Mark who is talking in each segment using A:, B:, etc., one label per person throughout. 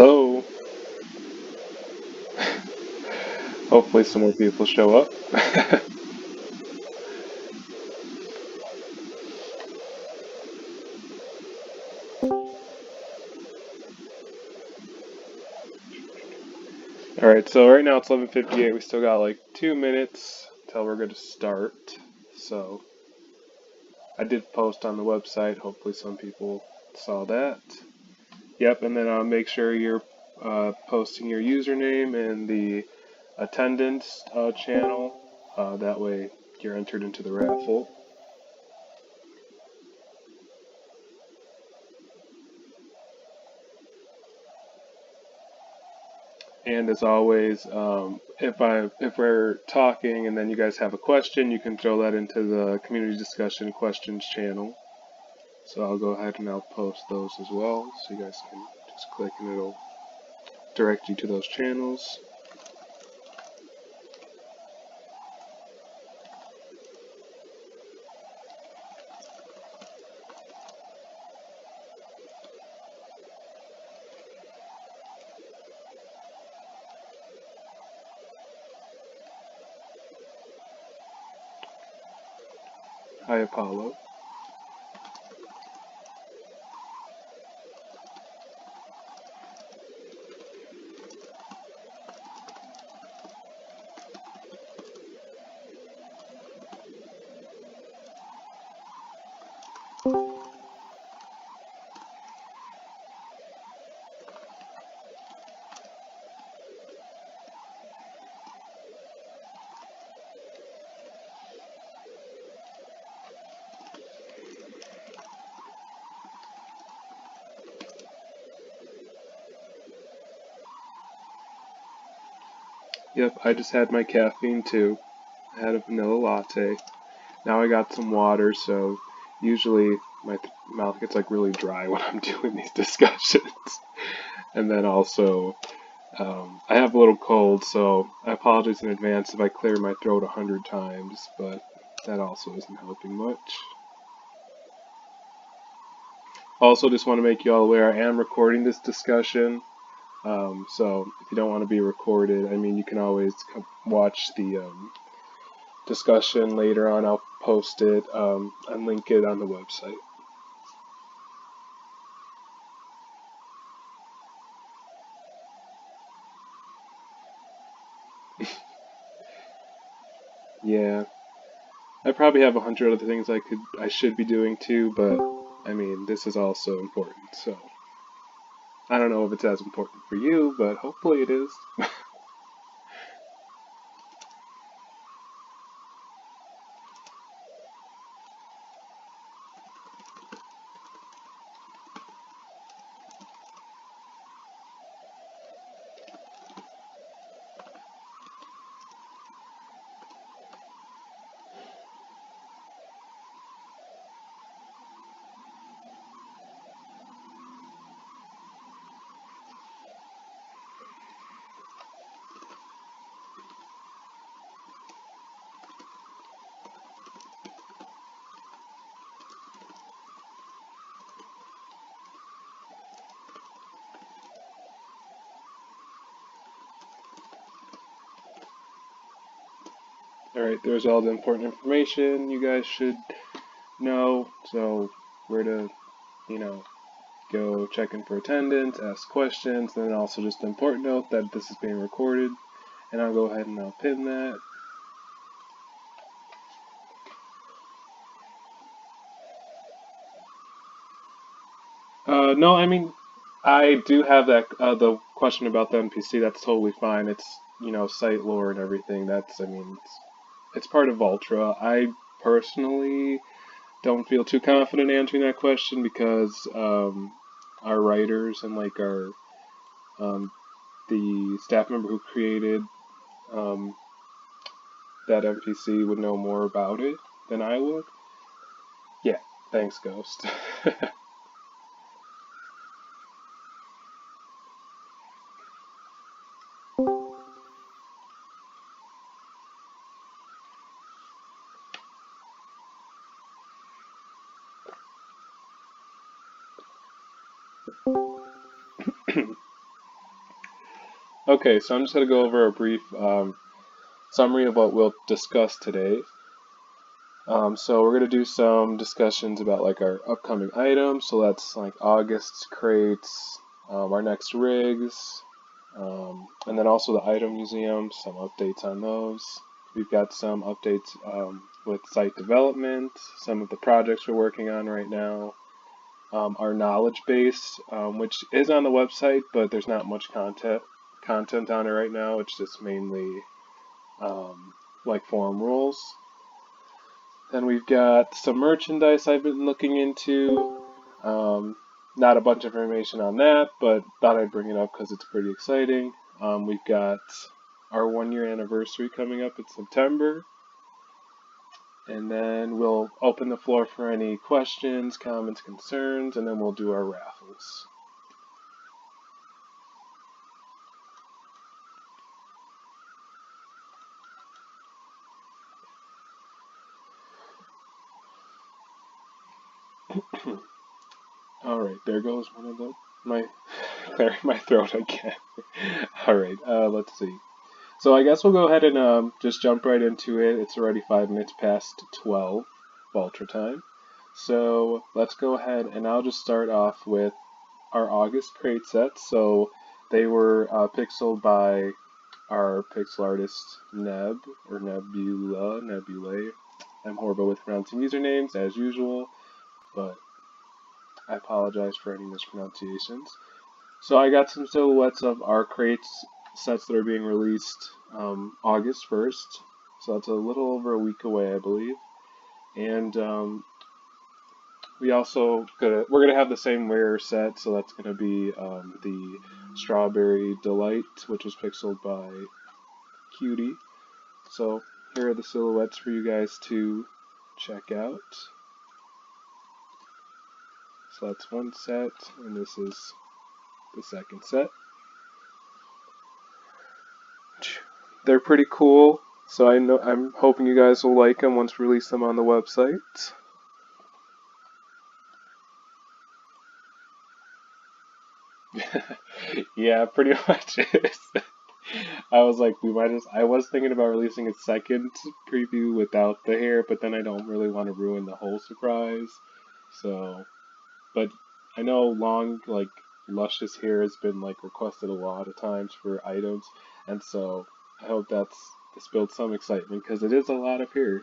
A: Hello. Hopefully some more people show up. Alright, so right now it's 11:58. We still got like 2 minutes till we're going to start. So I did post on the website. Hopefully some people saw that. Yep, and then make sure you're posting your username in the attendance channel. That way you're entered into the raffle. And as always, if we're talking and then you guys have a question, you can throw that into the community discussion questions channel. So I'll go ahead and I'll post those as well, so you guys can just click and it'll direct you to those channels. Hi, Apollo. Yep, I just had my caffeine too. I had a vanilla latte. Now I got some water, so usually my mouth gets like really dry when I'm doing these discussions. And then also, I have a little cold, so I apologize in advance if I clear my throat 100 times, but that also isn't helping much. Also, just want to make you all aware I am recording this discussion, so if you don't want to be recorded, I mean, you can always watch the discussion later on. I'll post it and link it on the website. Yeah, I probably have 100 other things I should be doing too, but I mean, this is also important, so I don't know if it's as important for you, but hopefully it is. Alright, there's all the important information you guys should know, so where to, you know, go check in for attendance, ask questions, and then also just an important note that this is being recorded, and I'll go ahead and I'll pin that. No, I mean, I do have that, the question about the NPC, that's totally fine. It's, you know, site lore and everything, that's, I mean, it's part of Ultra. I personally don't feel too confident answering that question because our writers and like our the staff member who created um, that NPC would know more about it than I would. Yeah, thanks, Ghost. Okay, so I'm just going to go over a brief summary of what we'll discuss today. So we're going to do some discussions about like our upcoming items. So that's like August crates, our next rigs, and then also the item museum, some updates on those. We've got some updates with site development, some of the projects we're working on right now, our knowledge base, which is on the website, but there's not much content on it right now. It's just mainly like forum rules. Then we've got some merchandise I've been looking into. Not a bunch of information on that, but thought I'd bring it up because it's pretty exciting. We've got our 1 year anniversary coming up in September. And then we'll open the floor for any questions, comments, concerns, and then we'll do our raffles. All right, there goes one of my clearing my throat again. All right, let's see. So I guess we'll go ahead and just jump right into it. It's already 5 minutes past 12 Ultra time. So let's go ahead and I'll just start off with our August crate sets. So they were pixeled by our pixel artist Neb or Nebulae. I'm horrible with pronouncing usernames as usual, but I apologize for any mispronunciations. So I got some silhouettes of our crates sets that are being released August 1st. So that's a little over a week away, I believe. And we're gonna have the same rare set, so that's gonna be the Strawberry Delight, which was pixeled by Cutie. So here are the silhouettes for you guys to check out. So that's one set, and this is the second set. They're pretty cool, so I'm hoping you guys will like them once we release them on the website. Yeah, pretty much is. I was like, I was thinking about releasing a second preview without the hair, but then I don't really want to ruin the whole surprise. So, but I know long, like, luscious hair has been, like, requested a lot of times for items, and so I hope this builds some excitement, because it is a lot of hair.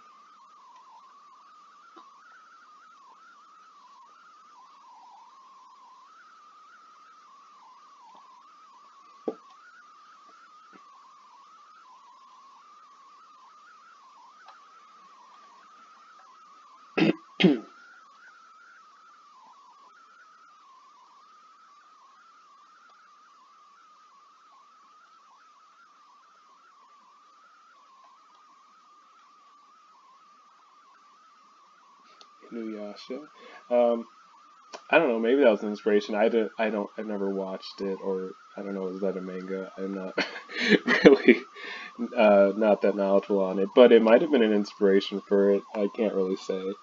A: Inuyasha. Um, I don't know. Maybe that was an inspiration. I've never watched it, or I don't know. Is that a manga? I'm not really not that knowledgeable on it, but it might have been an inspiration for it. I can't really say.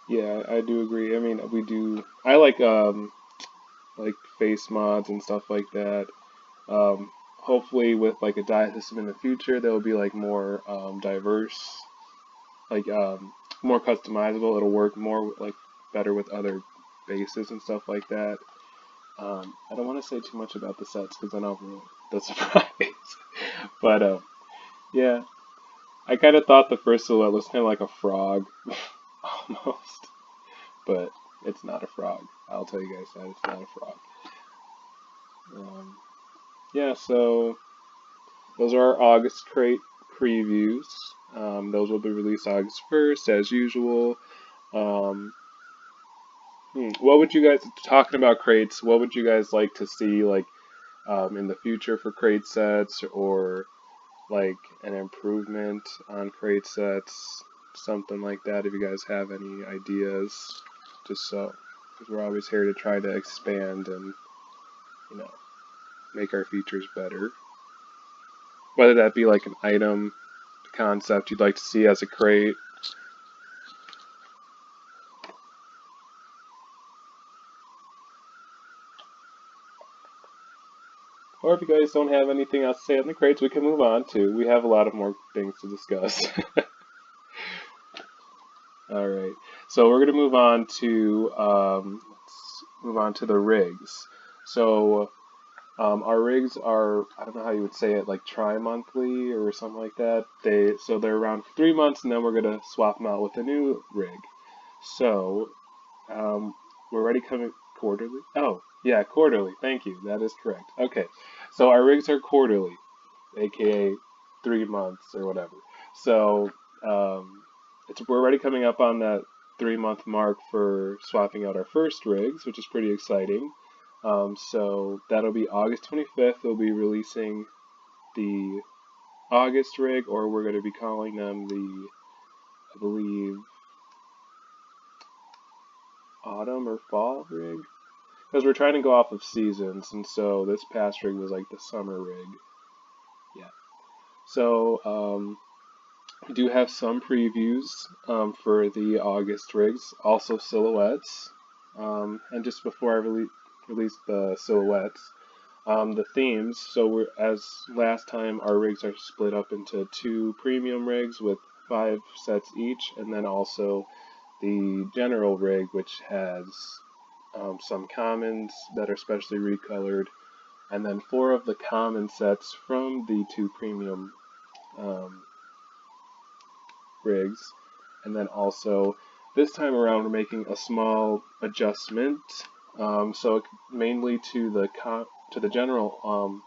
A: Yeah, I do agree. I mean, we do. I like face mods and stuff like that. Hopefully, with like a diet system in the future, that will be like more diverse, like more customizable. It'll work more like better with other bases and stuff like that. I don't want to say too much about the sets because then I'll ruin the surprise. But yeah, I kind of thought the first silhouette was kind of like a frog, almost, but it's not a frog. I'll tell you guys that it's not a frog. Um, yeah, so those are our August crate previews. Those will be released August 1st, as usual. Um, what would you guys talking about crates? What would you guys like to see like in the future for crate sets, or like an improvement on crate sets, something like that. If you guys have any ideas, just so, because we're always here to try to expand and, you know, make our features better. Whether that be like an item concept you'd like to see as a crate, or if you guys don't have anything else to say on the crates, we can move on to. We have a lot of more things to discuss. Alright, so we're going to move on to the rigs. So our rigs are, I don't know how you would say it, like tri-monthly or something like that. They're around for 3 months, and then we're going to swap them out with a new rig. So we're already coming quarterly. Oh, yeah, quarterly. Thank you. That is correct. Okay, so our rigs are quarterly, aka 3 months or whatever. So we're already coming up on that 3 month mark for swapping out our first rigs, which is pretty exciting. So that'll be August 25th. We'll be releasing the August rig, or we're going to be calling them the, I believe, autumn or fall rig, because we're trying to go off of seasons, and so this past rig was like the summer rig. Yeah. So we do have some previews for the August rigs, also silhouettes. And just before I release the silhouettes, the themes. So as last time, our rigs are split up into 2 premium rigs with 5 sets each, and then also the general rig, which has some commons that are specially recolored, and then 4 of the common sets from the 2 premium rigs. And then also this time around we're making a small adjustment, so mainly to the general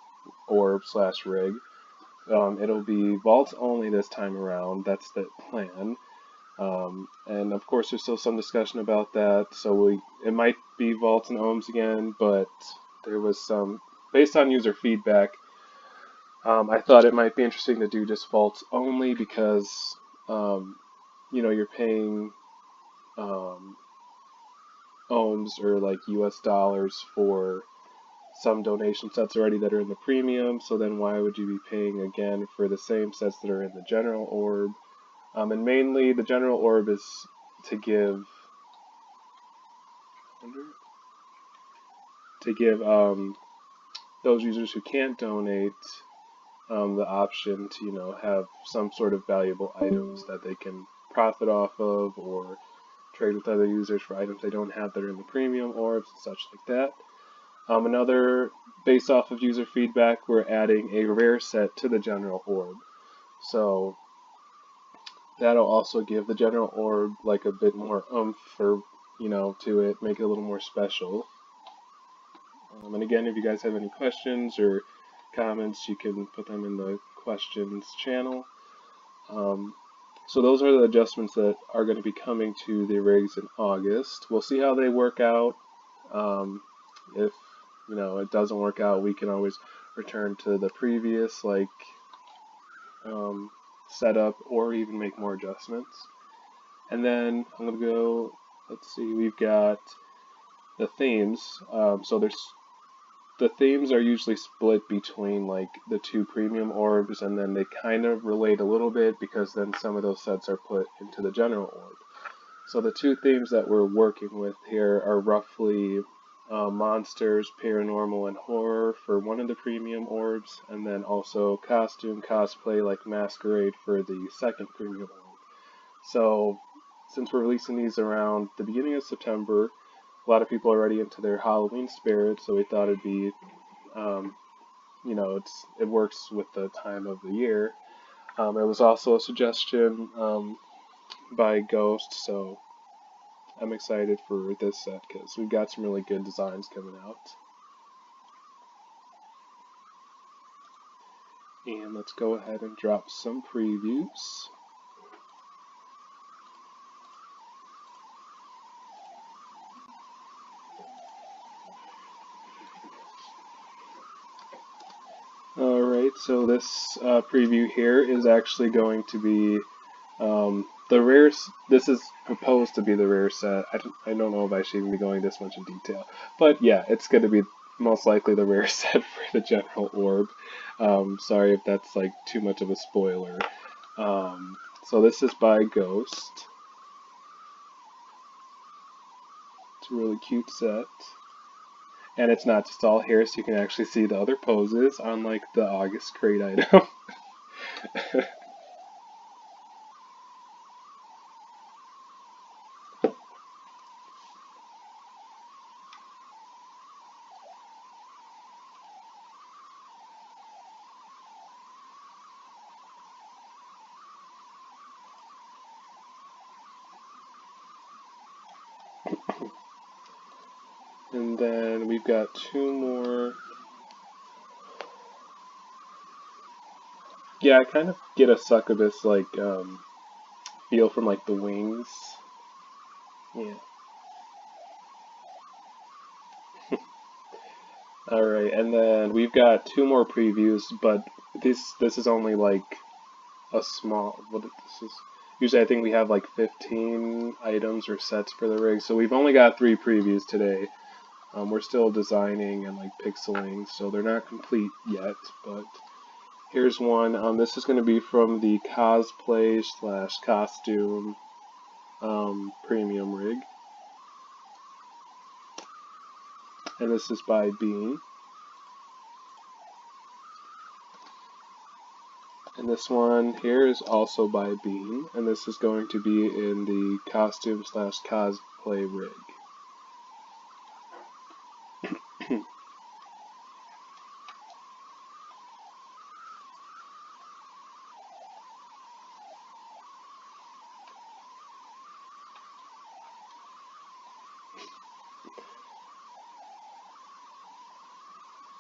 A: orb slash rig. It'll be vaults only this time around. That's the plan. And of course there's still some discussion about that, so it might be vaults and ohms again, but there was some, based on user feedback, I thought it might be interesting to do just vaults only, because you're paying ohms or like US dollars for some donation sets already that are in the premium, so then why would you be paying again for the same sets that are in the general orb? And mainly the general orb is to give those users who can't donate the option to have some sort of valuable items that they can profit off of, or trade with other users for items they don't have that are in the premium orbs and such like that. Another, based off of user feedback, we're adding a rare set to the general orb. So that'll also give the general orb like a bit more oomph to it, make it a little more special. And again, if you guys have any questions or comments, you can put them in the questions channel. So those are the adjustments that are going to be coming to the rigs in August. We'll see how they work out. If it doesn't work out, we can always return to the previous setup, or even make more adjustments. And then I'm going to go, let's see, we've got the themes. The themes are usually split between like the 2 premium orbs, and then they kind of relate a little bit, because then some of those sets are put into the general orb. So the 2 themes that we're working with here are roughly monsters, paranormal, and horror for one of the premium orbs, and then also costume, cosplay, like masquerade for the 2nd premium orb. So since we're releasing these around the beginning of September, a lot of people are already into their Halloween spirit, so we thought it'd be, it works with the time of the year. It was also a suggestion by Ghost, so I'm excited for this set because we've got some really good designs coming out. And let's go ahead and drop some previews. Alright, so this preview here is actually going to be the rare. This is proposed to be the rare set. I don't know if I should even be going this much in detail, but yeah, it's going to be most likely the rare set for the general orb. Sorry if that's like too much of a spoiler. So this is by Ghost. It's a really cute set. And it's not just all hair, so you can actually see the other poses, unlike the August crate item. And then we've got two more. Yeah, I kind of get a succubus like feel from like the wings. Yeah. All right, and then we've got two more previews, but this is only like a small. What this is? Usually, I think we have like 15 items or sets for the rig, so we've only got 3 previews today. We're still designing and like pixeling, so they're not complete yet. But here's one. This is going to be from the cosplay slash costume premium rig, and this is by Bean. And this one here is also by Bean, and this is going to be in the costume slash cosplay rig.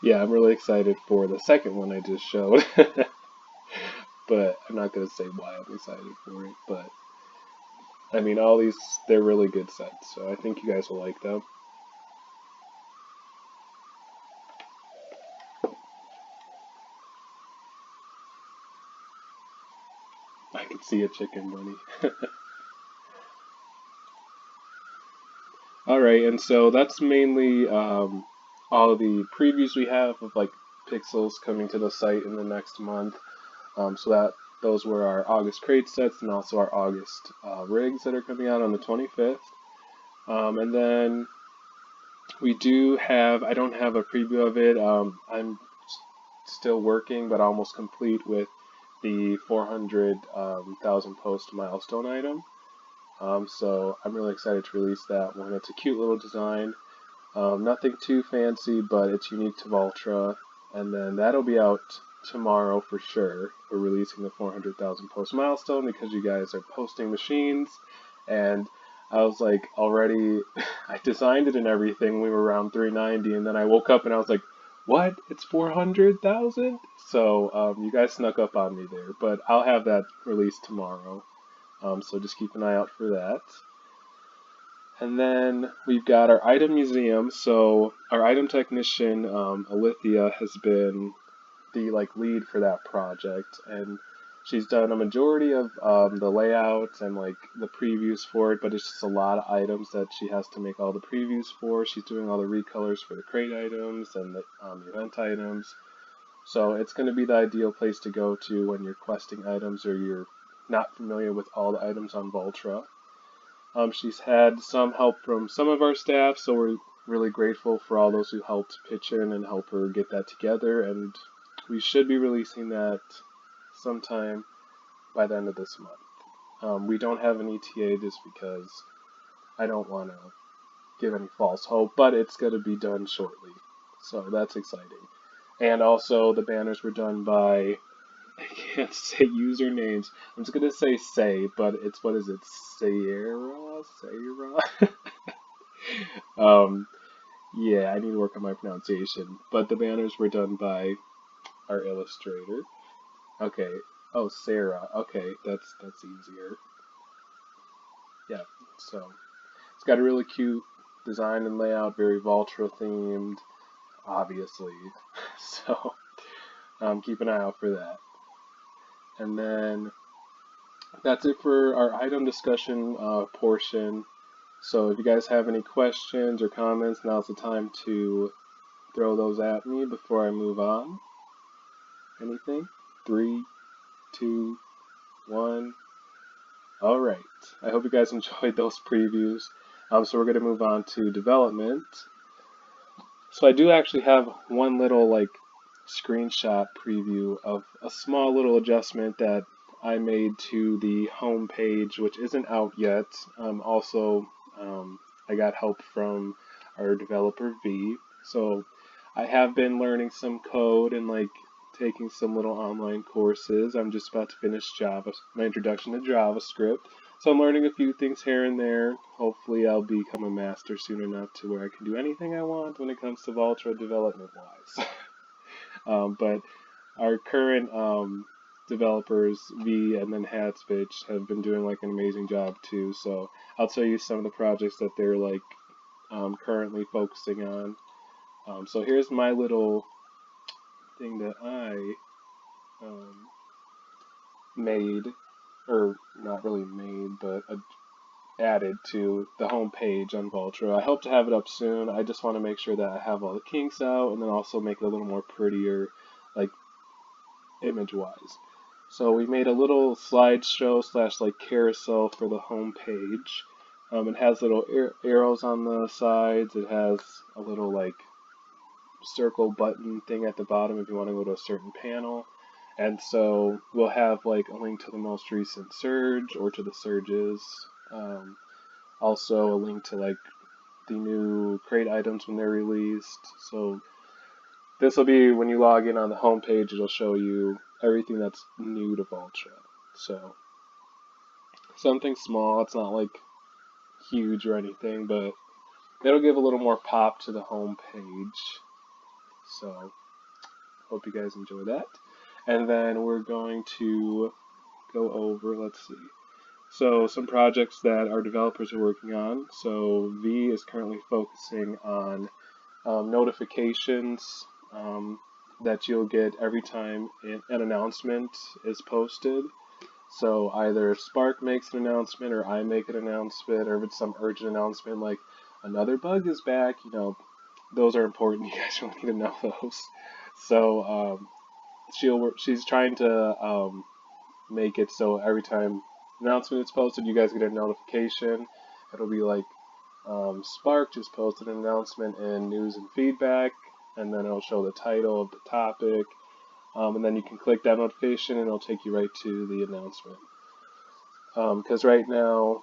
A: Yeah, I'm really excited for the second one I just showed. But I'm not going to say why I'm excited for it, but I mean, all these, they're really good sets, so I think you guys will like them. I can see a chicken bunny. Alright, and so that's mainly all the previews we have of like pixels coming to the site in the next month. So that those were our August crate sets and also our August rigs that are coming out on the 25th. And then we do have, I don't have a preview of it, I'm still working but almost complete with the 400,000 post milestone item. So I'm really excited to release that one. It's a cute little design. Nothing too fancy, but it's unique to Voltra. And then that'll be out tomorrow for sure. We're releasing the 400,000 post milestone because you guys are posting machines. And I was like, already, I designed it and everything. We were around 390, and then I woke up and I was like, what? It's 400,000? So you guys snuck up on me there. But I'll have that released tomorrow. So just keep an eye out for that. And then we've got our item museum. So our item technician, Alithia, has been the lead for that project, and she's done a majority of the layouts and like the previews for it. But it's just a lot of items that she has to make all the previews for. She's doing all the recolors for the crate items and the event items. So it's going to be the ideal place to go to when you're questing items or you're not familiar with all the items on Voltra. She's had some help from some of our staff, so we're really grateful for all those who helped pitch in and help her get that together, and we should be releasing that sometime by the end of this month. We don't have an ETA just because I don't want to give any false hope, but it's going to be done shortly, so that's exciting. And also, the banners were done by, I can't say usernames. I'm just gonna say, but it's, what is it, Sayra? Yeah, I need to work on my pronunciation. But the banners were done by our illustrator. Okay. Oh, Sarah. Okay, that's easier. Yeah. So it's got a really cute design and layout, very Voltra themed, obviously. So Keep an eye out for that. And then that's it for our item discussion portion. So if you guys have any questions or comments, now's the time to throw those at me before I move on. Anything? 3, 2, 1. All right. I hope you guys enjoyed those previews. So we're going to move on to development. So I do actually have one little screenshot preview of a small little adjustment that I made to the home page, which isn't out yet. I got help from our developer V. So I have been learning some code and taking some little online courses. I'm just about to finish my introduction to JavaScript. So I'm learning a few things here and there. Hopefully I'll become a master soon enough to where I can do anything I want when it comes to Vultr development-wise. But our current developers, V and then Hatsvich, have been doing an amazing job too. So I'll tell you some of the projects that they're currently focusing on. So here's my little thing that I made, or not really made, but added to the home page on Vultr. I hope to have it up soon. I just want to make sure that I have all the kinks out and then also make it a little more prettier, image-wise. So we made a little slideshow / carousel for the home page. It has little arrows on the sides. It has a little circle button thing at the bottom if you want to go to a certain panel. And so we'll have a link to the most recent surge or to the surges. Also a link to the new crate items when they're released. So this will be when you log in on the home page, it'll show you everything that's new to Vultr. So something small, it's not huge or anything, but it'll give a little more pop to the home page. So hope you guys enjoy that. And then we're going to go over, let's see. So some projects that our developers are working on. So V is currently focusing on notifications that you'll get every time an announcement is posted. So either Spark makes an announcement or I make an announcement, or if it's some urgent announcement like another bug is back, those are important. You guys really need to know those. So she's trying to make it so every time an announcement is posted, you guys get a notification. It'll be Spark just posted an announcement in news and feedback, and then it'll show the title of the topic, and then you can click that notification and it'll take you right to the announcement. Because right now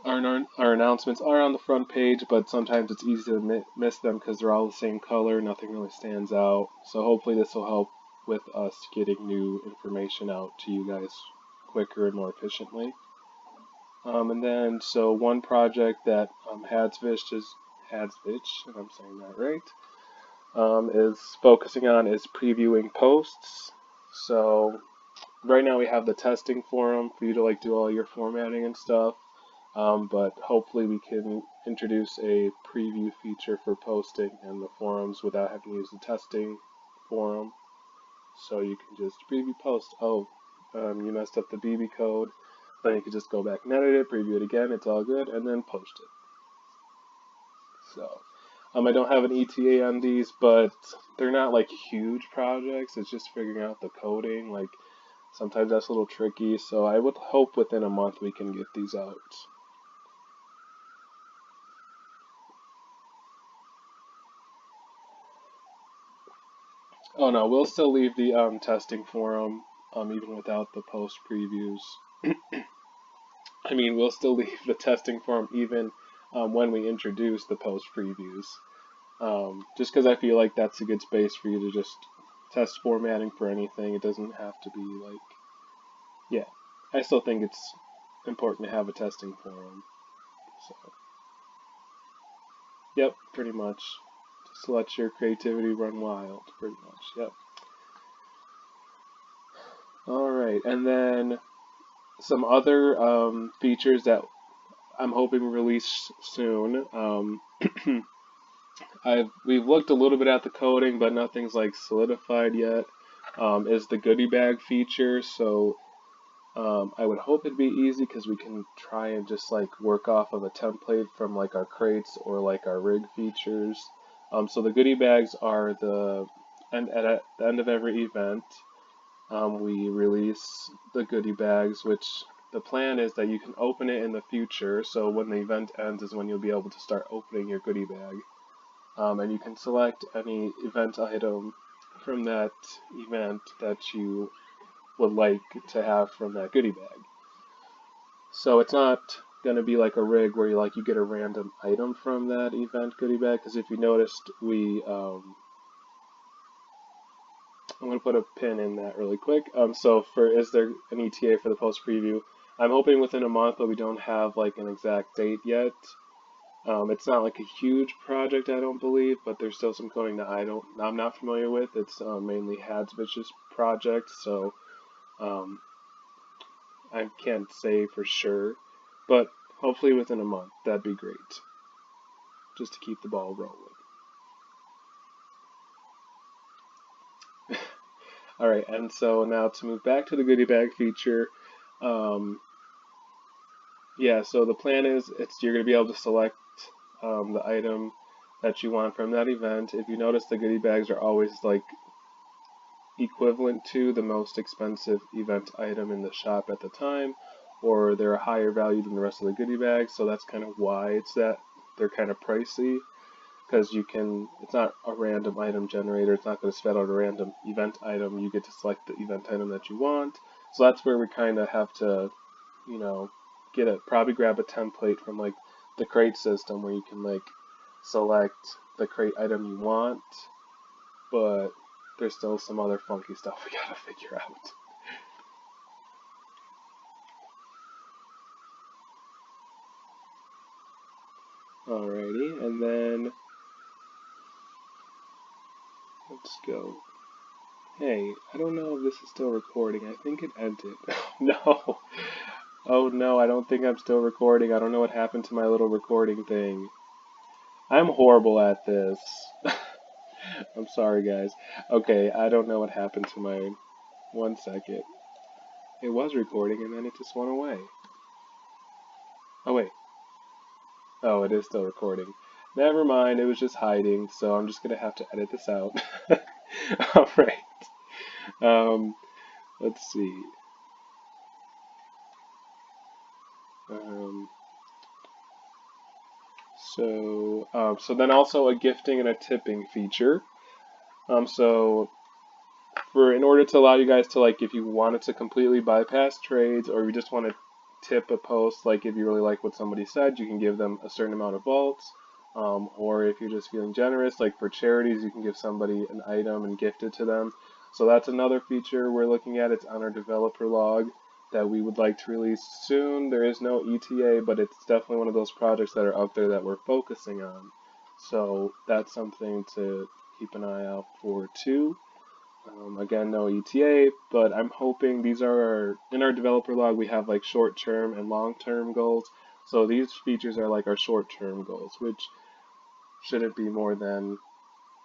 A: our announcements are on the front page, but sometimes it's easy to miss them because they're all the same color, nothing really stands out. So hopefully this will help with us getting new information out to you guys quicker and more efficiently. And then, so one project that Hadsvich, if I'm saying that right, is focusing on is previewing posts. So right now we have the testing forum for you to do all your formatting and stuff, but hopefully we can introduce a preview feature for posting in the forums without having to use the testing forum. So you can just preview post. Oh, you messed up the BB code. Then you can just go back and edit it, preview it again, it's all good, and then post it. So, I don't have an ETA on these, but they're not huge projects. It's just figuring out the coding. Sometimes that's a little tricky, so I would hope within a month we can get these out. Oh no, we'll still leave the testing forum, even without the post previews. We'll still leave the testing forum even when we introduce the post previews. Just because I feel like that's a good space for you to just test formatting for anything. It doesn't have to be yeah. I still think it's important to have a testing forum. So, yep, pretty much. Just let your creativity run wild, pretty much, yep. Alright, and then some other features that I'm hoping release soon. we've looked a little bit at the coding, but nothing's like solidified yet. Is the goodie bag feature. So I would hope it'd be easy because we can try and just like work off of a template from like our crates or like our rig features. So the goodie bags are at the end of every event, we release the goodie bags, which the plan is that you can open it in the future. So when the event ends is when you'll be able to start opening your goodie bag. And you can select any event item from that event that you would like to have from that goodie bag. So it's not going to be like a rig where you get a random item from that event goodie bag. Because if you noticed, I'm going to put a pin in that really quick. So is there an ETA for the post preview? I'm hoping within a month, but we don't have like an exact date yet. It's not like a huge project, I don't believe, but there's still some coding that I'm not familiar with. It's mainly Hadsvich's project, so I can't say for sure, but hopefully within a month. That'd be great, just to keep the ball rolling. All right, and so now to move back to the goodie bag feature, yeah. So the plan is you're going to be able to select the item that you want from that event. If you notice, the goodie bags are always like equivalent to the most expensive event item in the shop at the time, or they're a higher value than the rest of the goodie bags. So that's kind of why they're kind of pricey, because it's not a random item generator. It's not going to spit out a random event item. You get to select the event item that you want. So that's where we kind of have to, you know, probably grab a template from like the crate system where you can like select the crate item you want, but there's still some other funky stuff we gotta figure out. Alrighty, and then let's go. Hey, I don't know if this is still recording. I think it ended. No. Oh no, I don't think I'm still recording. I don't know what happened to my little recording thing. I'm horrible at this. I'm sorry, guys. Okay, I don't know what happened to my... 1 second. It was recording and then it just went away. Oh, wait. Oh, it is still recording. Never mind, it was just hiding, so I'm just gonna have to edit this out. Alright. Let's see. Um, so then also a gifting and a tipping feature. So in order to allow you guys to like, if you wanted to completely bypass trades, or you just want to tip a post, like if you really like what somebody said, you can give them a certain amount of vaults. Or if you're just feeling generous, like for charities, you can give somebody an item and gift it to them. So that's another feature we're looking at. It's on our developer log that we would like to release soon. There is no ETA, but it's definitely one of those projects that are out there that we're focusing on. So that's something to keep an eye out for too. Again, no ETA, but I'm hoping in our developer log, we have like short-term and long-term goals. So these features are like our short-term goals, which shouldn't be more than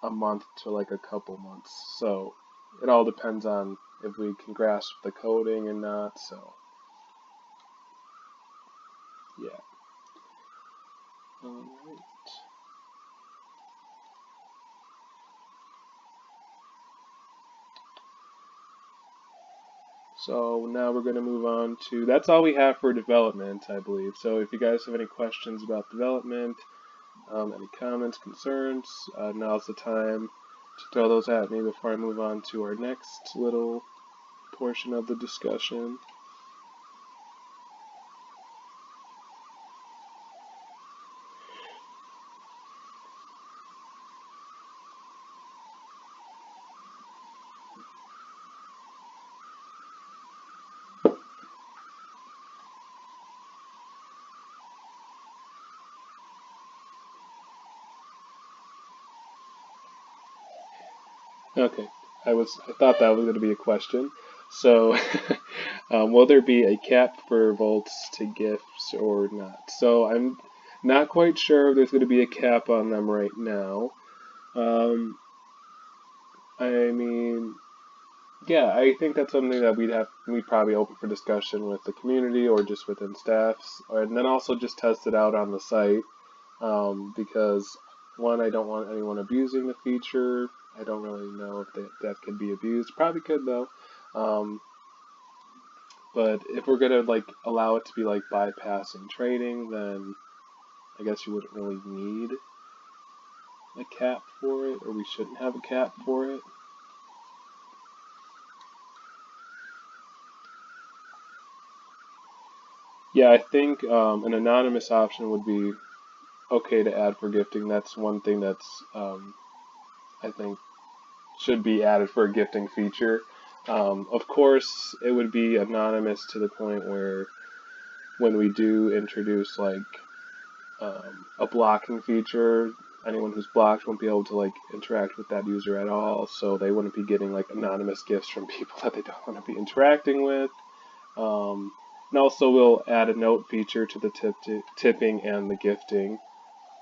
A: a month to like a couple months. So it all depends on if we can grasp the coding and not. So yeah. All right. So now we're going to move on to, that's all we have for development, I believe. So if you guys have any questions about development, any comments, concerns, now's the time to throw those at me before I move on to our next little portion of the discussion. Okay, I thought that was going to be a question. So, will there be a cap for volts to gifts or not? So Not quite sure if there's going to be a cap on them right now. Um, I mean, yeah, I think that's something that we'd probably open for discussion with the community or just within staffs, and then also just test it out on the site. Because one, I don't want anyone abusing the feature. I don't really know if that could be abused. Probably could though. Um, but if we're gonna like allow it to be like bypassing trading, then I guess you wouldn't really need a cap for it, or we shouldn't have a cap for it. Yeah, I think an anonymous option would be okay to add for gifting. That's one thing that's I think should be added for a gifting feature. Of course, it would be anonymous to the point where when we do introduce like a blocking feature, anyone who's blocked won't be able to like interact with that user at all. So they wouldn't be getting like anonymous gifts from people that they don't want to be interacting with. And also, we'll add a note feature to the tipping and the gifting.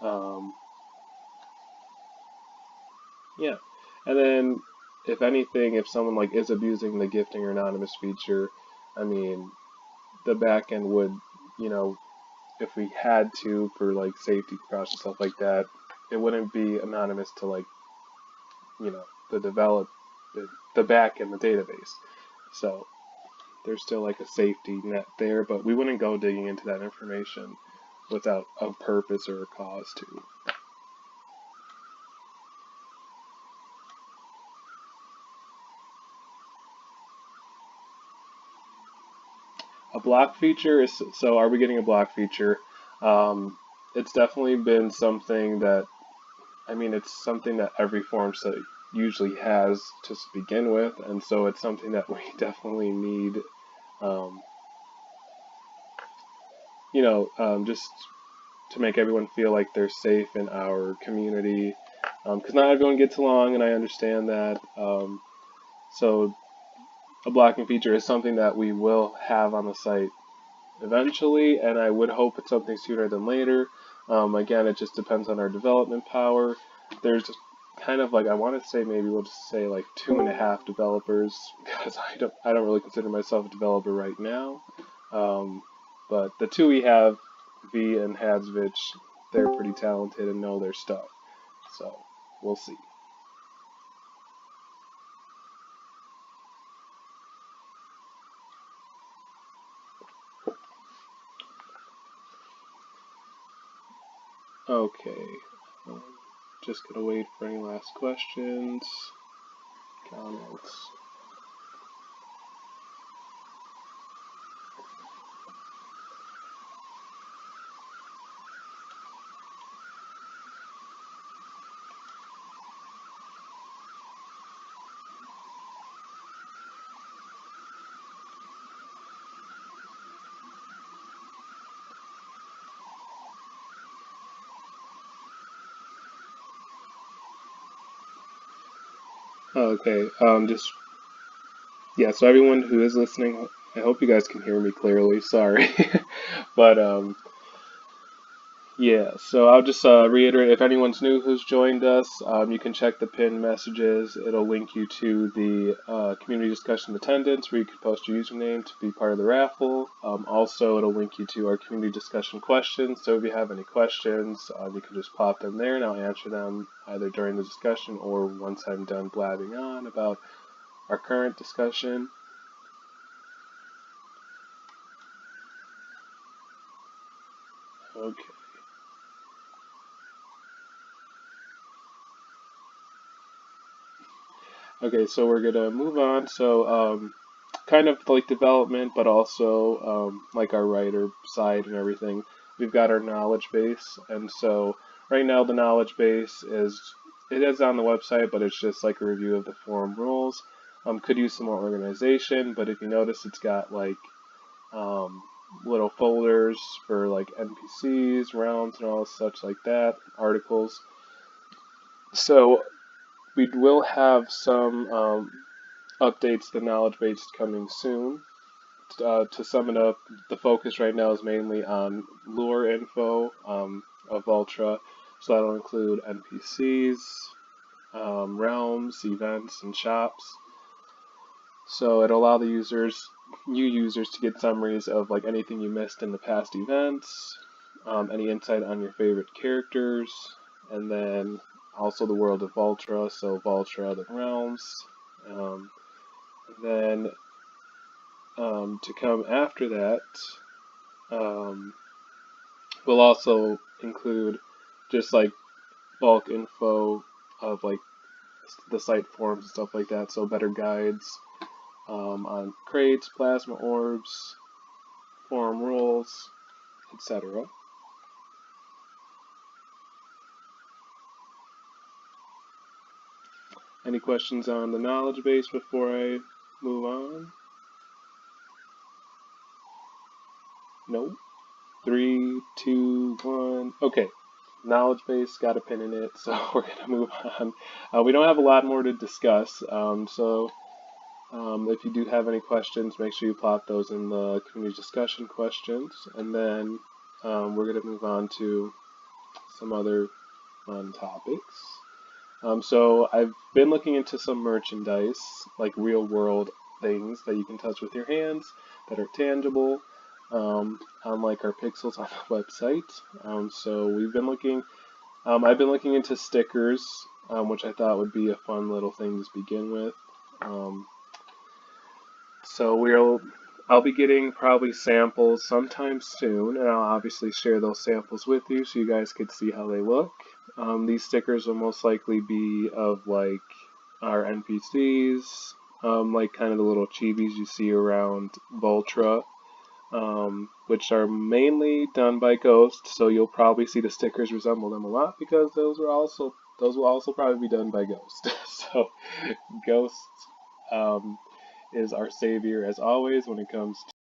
A: Um, yeah, and then if anything, if someone like is abusing the gifting or anonymous feature, I mean, the backend would, you know, if we had to for like safety precautions stuff like that, it wouldn't be anonymous to like, you know, the back end, the database. So there's still like a safety net there, but we wouldn't go digging into that information without a purpose or a cause to. A block feature is so. Are we getting a block feature? Um, it's definitely been something that I mean, it's something that every forum site usually has to begin with, and so it's something that we definitely need. Um, just to make everyone feel like they're safe in our community, because not everyone gets along, and I understand that. So a blocking feature is something that we will have on the site eventually, and I would hope it's something sooner than later. Again, it just depends on our development power. There's kind of like I want to say maybe we'll just say like 2.5 developers because I don't really consider myself a developer right now. Um, but the two we have, V and Hadzvich, they're pretty talented and know their stuff. So we'll see. Okay. Um, just gonna wait for any last questions, comments. Okay. Just yeah. So everyone who is listening, I hope you guys can hear me clearly. Sorry, but yeah, so I'll just reiterate if anyone's new who's joined us, you can check the pinned messages. It'll link you to the community discussion attendance where you can post your username to be part of the raffle. Also, it'll link you to our community discussion questions. So if you have any questions, you can just pop them there and I'll answer them either during the discussion or once I'm done blabbing on about our current discussion. Okay. Okay, so we're gonna move on. So, kind of like development, but also like our writer side and everything. We've got our knowledge base, and so right now the knowledge base is on the website, but it's just like a review of the forum rules. Could use some more organization, but if you notice, it's got like um, little folders for like NPCs, rounds, and all such like that, articles. So we will have some updates to the knowledge base coming soon. To sum it up, the focus right now is mainly on lure info, of Ultra. So that'll include NPCs, realms, events, and shops. So it'll allow new users to get summaries of like anything you missed in the past events, any insight on your favorite characters, and then also the world of Ultra, so Ultra, the realms. Um, and then to come after that, um, we'll also include just like bulk info of like the site forms and stuff like that, so better guides on crates, plasma orbs, forum rules, etc. Any questions on the knowledge base before I move on? Nope. 3, 2, 1. Okay. Knowledge base, got a pin in it, so we're going to move on. We don't have a lot more to discuss, if you do have any questions, make sure you plot those in the community discussion questions, and then we're going to move on to some other fun topics. So I've been looking into some merchandise, like real world things that you can touch with your hands that are tangible, unlike our pixels on the website. So I've been looking into stickers, which I thought would be a fun little thing to begin with. So I'll be getting probably samples sometime soon, and I'll obviously share those samples with you so you guys could see how they look. These stickers will most likely be of like our NPCs, like kind of the little chibis you see around Voltra, which are mainly done by Ghost. So you'll probably see the stickers resemble them a lot because those will also probably be done by Ghost. So Ghost is our savior as always when it comes